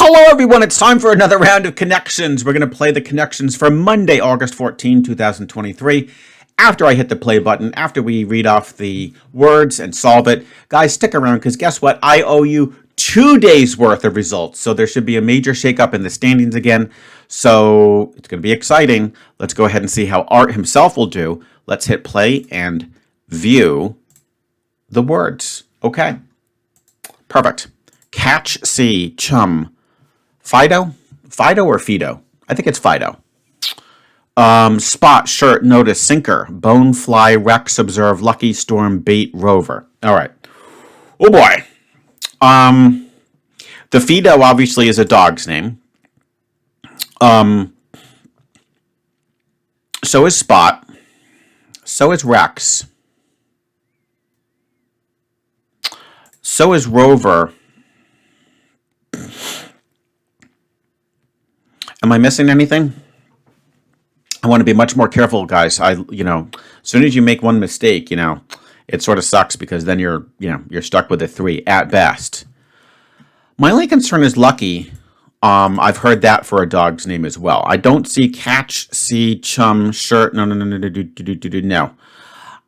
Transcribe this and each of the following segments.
Hello, everyone. It's time for another round of connections. We're going to play the connections for Monday, August 14, 2023. After I hit the play button, after we read off the words and solve it, guys, stick around because guess what? I owe you 2 days worth of results. So there should be a major shakeup in the standings again. So it's going to be exciting. Let's go ahead and see how Art himself will do. Let's hit play and view the words. Okay. Perfect. Catch, see, chum. Fido? Fido or Fido? I think it's Fido. Spot, shirt, notice, sinker, bone, fly, Rex, observe, lucky, storm, bait, rover. All right. Oh boy. The Fido obviously is a dog's name. So is Spot. So is Rex. So is Rover. Am I missing anything? I want to be much more careful, guys. As soon as you make one mistake, it sort of sucks because then you're stuck with a 3 at best. My only concern is Lucky. I've heard that for a dog's name as well. I don't see catch, see, chum, shirt. No.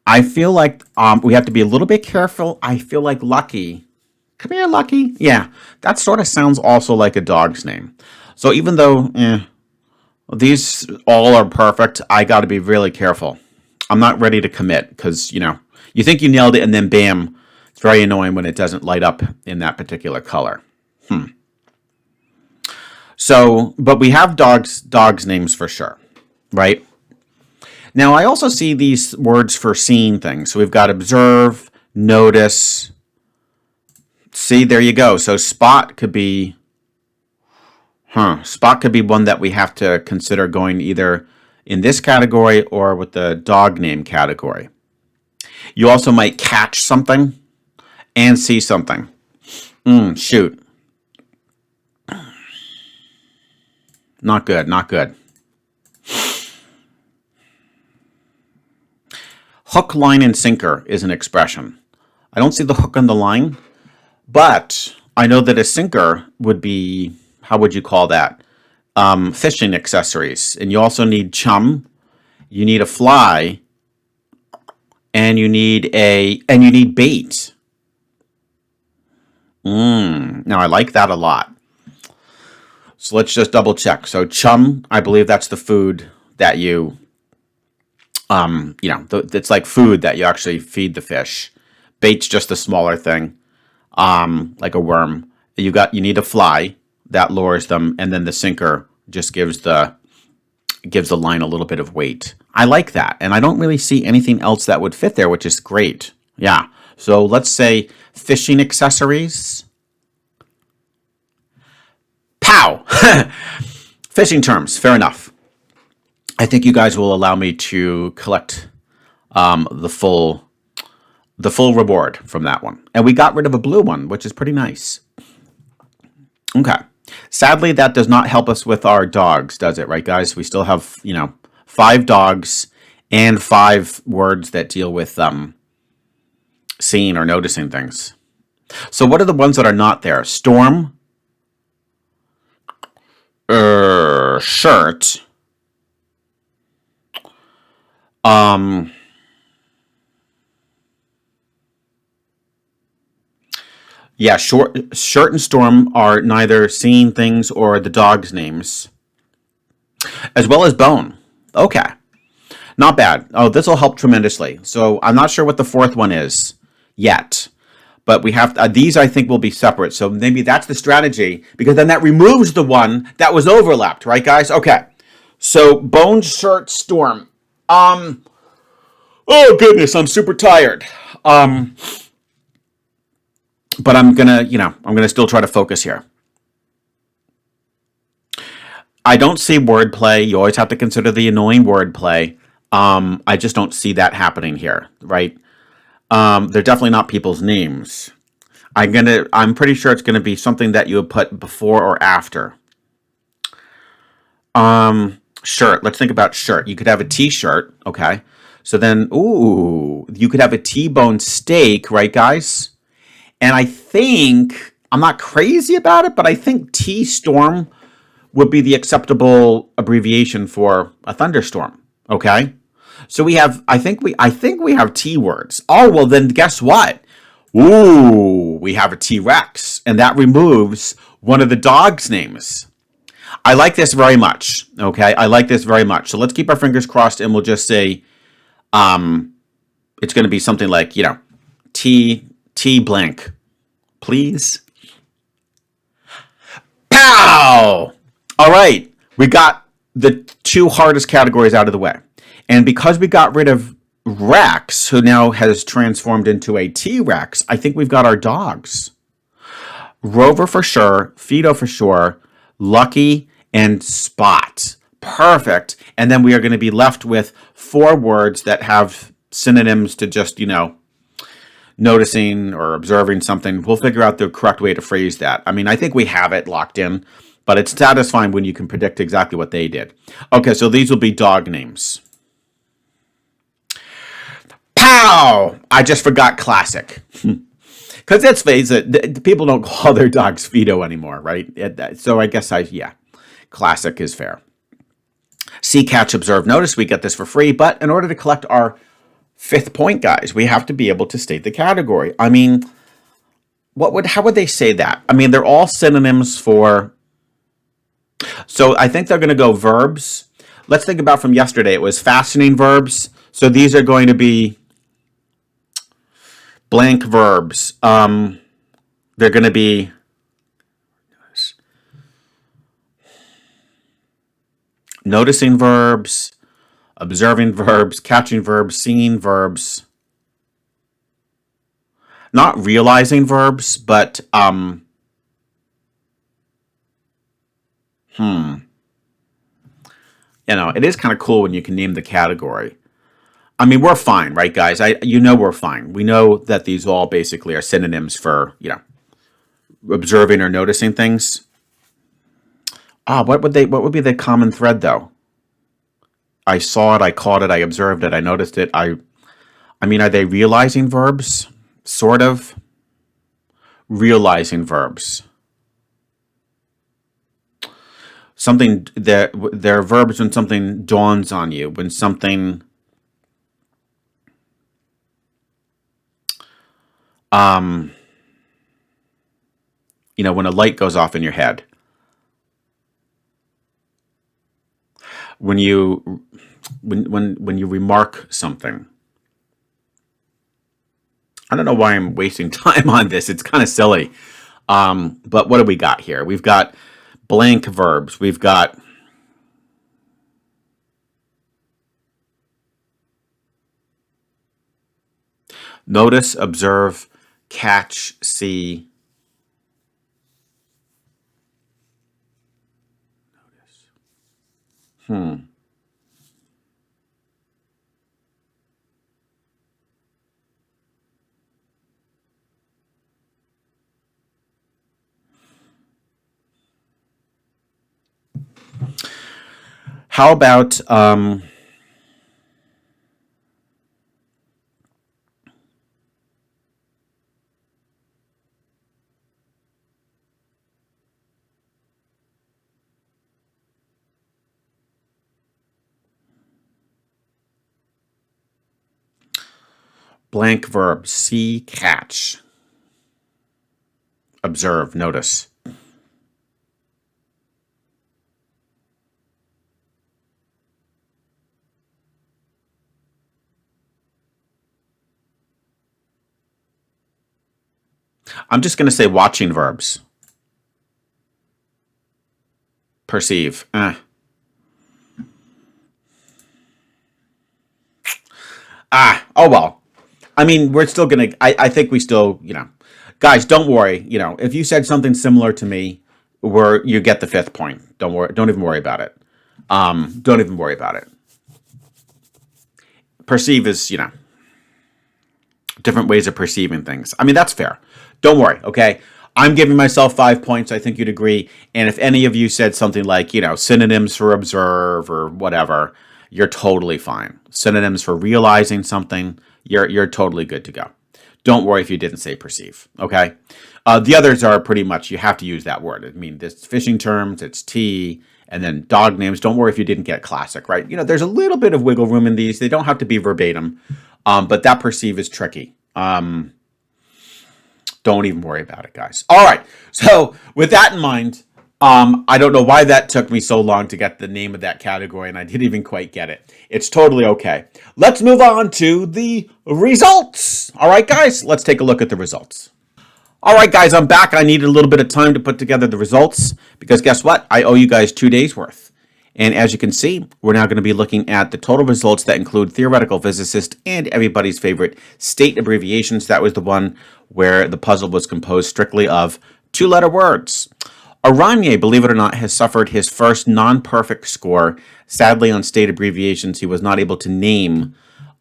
I feel like we have to be a little bit careful. I feel like Lucky. Come here, Lucky. Yeah, that sort of sounds also like a dog's name. So even though these all are perfect, I got to be really careful. I'm not ready to commit because, you think you nailed it and then bam, it's very annoying when it doesn't light up in that particular color. So, but we have dogs' names for sure, right? Now, I also see these words for seeing things. So we've got observe, notice, see, there you go. So spot could be... Spot could be one that we have to consider going either in this category or with the dog name category. You also might catch something and see something. Shoot. Not good, not good. Hook, line, and sinker is an expression. I don't see the hook on the line, but I know that a sinker would be... How would you call that? Fishing accessories. And you also need chum. You need a fly. And you need bait. Now I like that a lot. So let's just double check. So chum, I believe that's the food that you, it's like food that you actually feed the fish. Bait's just a smaller thing, like a worm. You need a fly. That lures them, and then the sinker just gives the line a little bit of weight. I like that, and I don't really see anything else that would fit there, which is great. Yeah, so let's say fishing accessories. Pow! Fishing terms, fair enough. I think you guys will allow me to collect the full reward from that one. And we got rid of a blue one, which is pretty nice. Okay. Sadly, that does not help us with our dogs, does it? Right, guys? We still have, 5 dogs and 5 words that deal with seeing or noticing things. So what are the ones that are not there? Storm, shirt, yeah, shirt and storm are neither seeing things or the dog's names. As well as bone. Okay. Not bad. Oh, this will help tremendously. So I'm not sure what the 4th one is yet. But we have these I think will be separate. So maybe that's the strategy. Because then that removes the one that was overlapped. Right, guys? Okay. So bone, shirt, storm. Oh, goodness. I'm super tired. But I'm gonna still try to focus here. I don't see wordplay. You always have to consider the annoying wordplay. I just don't see that happening here, right? They're definitely not people's names. I'm pretty sure it's gonna be something that you would put before or after. Shirt. Let's think about shirt. You could have a t-shirt, okay? So then, you could have a T-bone steak, right, guys? And I think I'm not crazy about it, but I think T storm would be the acceptable abbreviation for a thunderstorm. Okay? So we have I think we have T words. Oh, well then guess what? Ooh, we have a T-Rex, and that removes one of the dog's names. I like this very much. Okay? I like this very much. So let's keep our fingers crossed and we'll just say it's going to be something like, T blank, please. Pow! All right, we got the two hardest categories out of the way. And because we got rid of Rex, who now has transformed into a T-Rex, I think we've got our dogs. Rover for sure, Fido for sure, Lucky, and Spot. Perfect. And then we are going to be left with 4 words that have synonyms to just, noticing or observing something. We'll figure out the correct way to phrase that. I mean, I think we have it locked in, but it's satisfying when you can predict exactly what they did. Okay, so these will be dog names. Pow! I just forgot classic. Because let's face it, people don't call their dogs Fido anymore, right? So I guess classic is fair. See, catch, observe, notice. We get this for free, but in order to collect our 5th point, guys, we have to be able to state the category. I mean, how would they say that? I mean, they're all synonyms for. So I think they're going to go verbs. Let's think about from yesterday. It was fastening verbs. So these are going to be blank verbs. They're going to be noticing verbs, observing verbs, catching verbs, seeing verbs. Not realizing verbs, but it is kind of cool when you can name the category. I mean, we're fine, right, guys? We're fine. We know that these all basically are synonyms for, observing or noticing things. What would be the common thread though? I saw it, I caught it, I observed it, I noticed it. I mean, are they realizing verbs? Sort of. Realizing verbs. Something they're verbs when something dawns on you, when something when a light goes off in your head. When you remark something. I don't know why I'm wasting time on this. It's kind of silly. But what do we got here? We've got blank verbs. We've got notice, observe, catch, see. How about blank verb, see, catch, observe, notice. I'm just going to say watching verbs. Perceive. Oh well. I mean, we're still going to, I think we still, guys, don't worry. If you said something similar to me, you get the 5th point. Don't worry. Don't even worry about it. Don't even worry about it. Perceive is, different ways of perceiving things. I mean, that's fair. Don't worry, okay? I'm giving myself 5 points. I think you'd agree. And if any of you said something like, synonyms for observe or whatever, you're totally fine. Synonyms for realizing something, you're totally good to go. Don't worry if you didn't say perceive, okay? The others are pretty much, you have to use that word. I mean, this fishing terms, it's T, and then dog names. Don't worry if you didn't get classic, right? You know, there's a little bit of wiggle room in these. They don't have to be verbatim, but that perceive is tricky. Don't even worry about it, guys. All right. So with that in mind, I don't know why that took me so long to get the name of that category, and I didn't even quite get it. It's totally okay. Let's move on to the results. All right, guys, let's take a look at the results. All right, guys, I'm back. I needed a little bit of time to put together the results because guess what? I owe you guys 2 days worth. And as you can see, we're now going to be looking at the total results that include theoretical physicist and everybody's favorite state abbreviations. That was the one where the puzzle was composed strictly of 2-letter words. Aranye, believe it or not, has suffered his first non-perfect score. Sadly, on state abbreviations, he was not able to name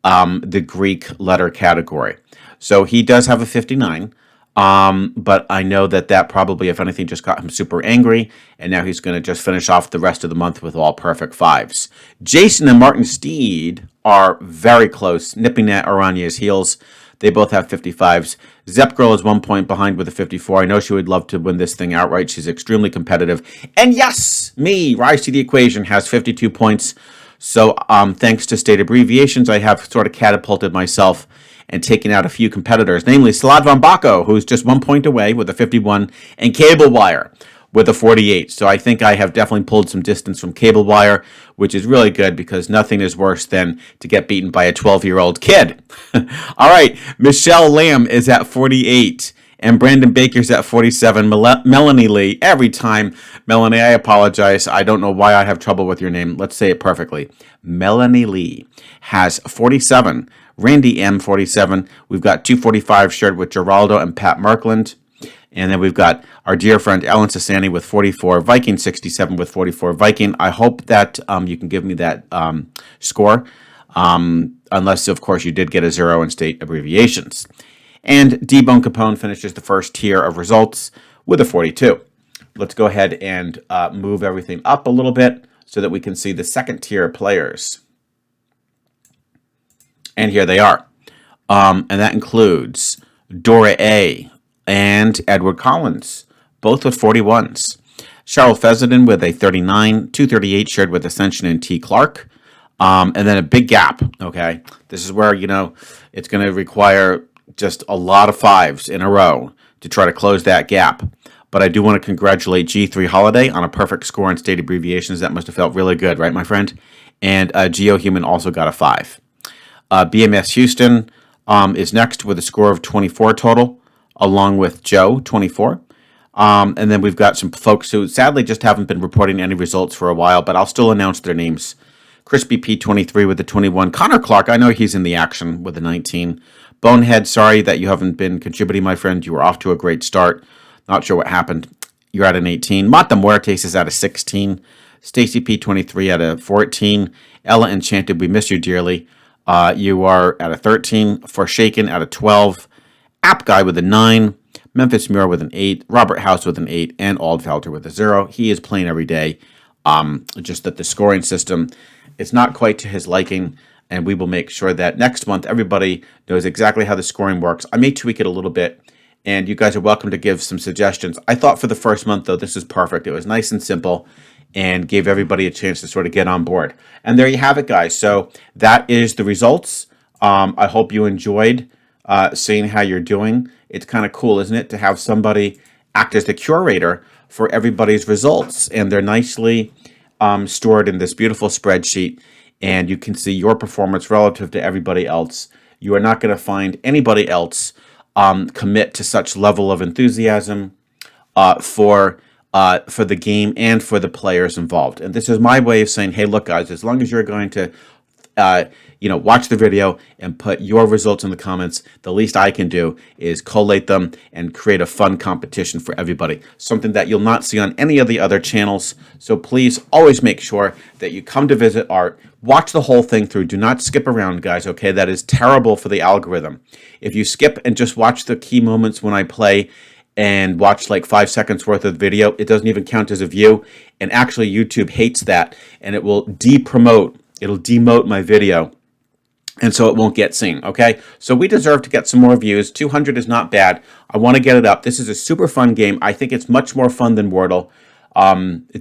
the Greek letter category. So he does have a 59. But I know that probably, if anything, just got him super angry, and now he's going to just finish off the rest of the month with all perfect 5s. Jason and Martin Steed are very close, nipping at Aranye's heels. They both have 55s. Zep Girl is 1 point behind with a 54. I know she would love to win this thing outright. She's extremely competitive. And yes, me, Rise to the Equation, has 52 points. So thanks to state abbreviations, I have sort of catapulted myself and taking out a few competitors, namely Slad Von Baco, who's just 1 point away with a 51, and Cable Wire with a 48. So I think I have definitely pulled some distance from Cable Wire, which is really good because nothing is worse than to get beaten by a 12-year-old kid. All right, Michelle Lamb is at 48. And Brandon Baker's at 47. Melanie Lee, every time. Melanie, I apologize. I don't know why I have trouble with your name. Let's say it perfectly. Melanie Lee has 47. Randy M, 47. We've got 245 shared with Geraldo and Pat Markland. And then we've got our dear friend Ellen Sassani with 44. Viking 67 with 44. Viking, I hope that you can give me that score. Unless, of course, you did get a 0 in state abbreviations. And D-Bone Capone finishes the first tier of results with a 42. Let's go ahead and move everything up a little bit so that we can see the second tier players. And here they are. And that includes Dora A. and Edward Collins, both with 41s. Cheryl Fessenden with a 39, 238 shared with Ascension and T. Clark. And then a big gap, okay? This is where, you know, it's going to require just a lot of 5s in a row to try to close that gap. But I do want to congratulate G3 Holiday on a perfect score in state abbreviations. That must have felt really good, right, my friend? And GeoHuman also got a 5. BMS Houston is next with a score of 24 total, along with Joe, 24. And then we've got some folks who sadly just haven't been reporting any results for a while, but I'll still announce their names. Crispy P, 23 with a 21. Connor Clark, I know he's in the action with a 19. Bonehead, sorry that you haven't been contributing, my friend. You were off to a great start. Not sure what happened. You're at an 18. Mata Muertes is at a 16. Stacy P, 23 at a 14. Ella Enchanted, we miss you dearly. You are at a 13. Forshaken at a 12. App Guy with a 9. Memphis Muir with an 8. Robert House with an 8. And Aldfelter with a 0. He is playing every day. Just that the scoring system is not quite to his liking. And we will make sure that next month everybody knows exactly how the scoring works. I may tweak it a little bit, and you guys are welcome to give some suggestions. I thought for the first month, though, this is perfect. It was nice and simple and gave everybody a chance to sort of get on board. And there you have it, guys. So that is the results. I hope you enjoyed seeing how you're doing. It's kind of cool, isn't it, to have somebody act as the curator for everybody's results. And they're nicely stored in this beautiful spreadsheet. And you can see your performance relative to everybody else. You are not going to find anybody else commit to such level of enthusiasm for the game and for the players involved. And this is my way of saying, hey, look, guys, as long as you're going to watch the video and put your results in the comments, the least I can do is collate them and create a fun competition for everybody. Something that you'll not see on any of the other channels. So please always make sure that you come to visit art. Watch the whole thing through. Do not skip around, guys, okay? That is terrible for the algorithm. If you skip and just watch the key moments when I play and watch like 5 seconds worth of video, it doesn't even count as a view. And actually, YouTube hates that, and it will depromote. It'll demote my video and so it won't get seen, okay? So we deserve to get some more views. 200 is not bad. I want to get it up. This is a super fun game. I think it's much more fun than Wordle,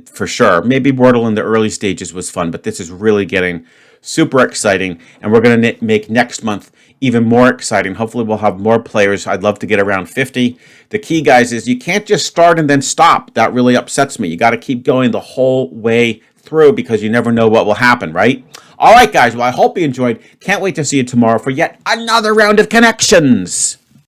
for sure. Maybe Wordle in the early stages was fun, but this is really getting super exciting, and we're going to make next month even more exciting. Hopefully we'll have more players. I'd love to get around 50. The key, guys, is you can't just start and then stop. That really upsets me. You got to keep going the whole way through because you never know what will happen, right? All right, guys. Well, I hope you enjoyed. Can't wait to see you tomorrow for yet another round of connections.